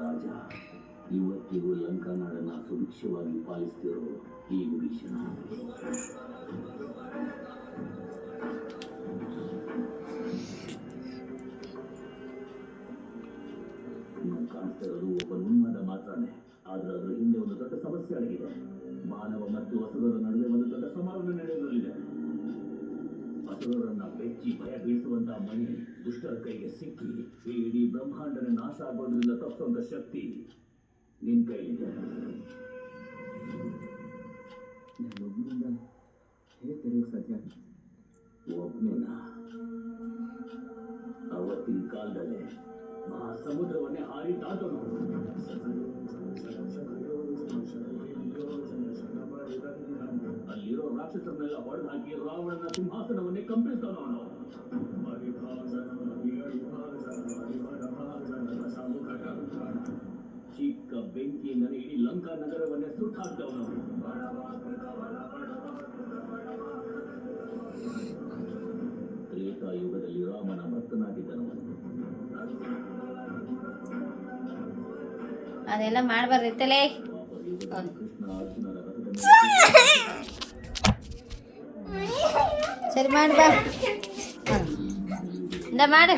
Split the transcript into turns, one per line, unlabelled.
ರಾಜ ಇವತ್ತಿಗೂ ಲಂಕಾನಾಡನ್ನ ಸುಭಿಕ್ಷವಾಗಿ ಪಾಲಿಸ್ತಿರೋ ಈ ವಿಭೀಷಣ. ಕಾಣಿಸ್ತಾ ಇರೋದು ಒಬ್ಬ ಉನ್ಮಾದ ಮಾತ್ರನೇ, ಆದ್ರೆ ಅದರ ಹಿಂದೆ ಒಂದು ದೊಡ್ಡ ಸಮಸ್ಯೆ ಅಡಗಿದೆ. ಮಾನವ ಮತ್ತು ಅಸುರರ ನಡುವೆ ಒಂದು ದೊಡ್ಡ ಸಮಾರಂಭ ನಡೆಯಲಿದೆ. ಅಸುರರನ್ನ ಬೆಚ್ಚಿ ಭಯ ಬೀಳಿಸುವಂತಹ ಮಣಿ ದುಷ್ಟರ ಕೈಗೆ ಸಿಕ್ಕಿ ಈ ಇಡೀ ಬ್ರಹ್ಮಾಂಡನ ನಾಶ ಆಗೋದ್ರಿಂದ ತಪ್ಪಿಸುವಂತ ಶಕ್ತಿ ನಿನ್ ಕೈಲಿದೆ. ಒಬ್ಬನಿಂದ ಹೇಗೆ ತೆರೆಯೋಕೆ ಸಾಧ್ಯ? ಒಬ್ಬನ ಅವತ್ತಿನ ಕಾಲದಲ್ಲೇ ಮಹಾಸಮುದ್ರವನ್ನೇ ಹಾರಿ ದಾಟೋನು. ಅಲ್ಲಿರೋ ರಾಕ್ಷಸರನ್ನೆಲ್ಲ ಹೊಡೆದು ಹಾಕಿ ರಾವಣನ ಸಿಂಹಾಸನವನ್ನೇ ಕಂಪಿಸಿದವನು. ಚಿಕ್ಕ ಬೆಂಕಿಯಿಂದಲೇ ಇಡೀ ಲಂಕಾ ನಗರವನ್ನೇ ಸುಟ್ಟಾಕ್ದವನು. ತ್ರೇತಾಯುಗದಲ್ಲಿ ರಾಮನ ಭಕ್ತನಾಗಿದ್ದನವನು.
ಅದೆಲ್ಲ ಮಾಡಬಾರ್ದಿತ್ತಲೇ. ಸರಿ ಮಾಡಿ ಬಾ, ಮಾಡು.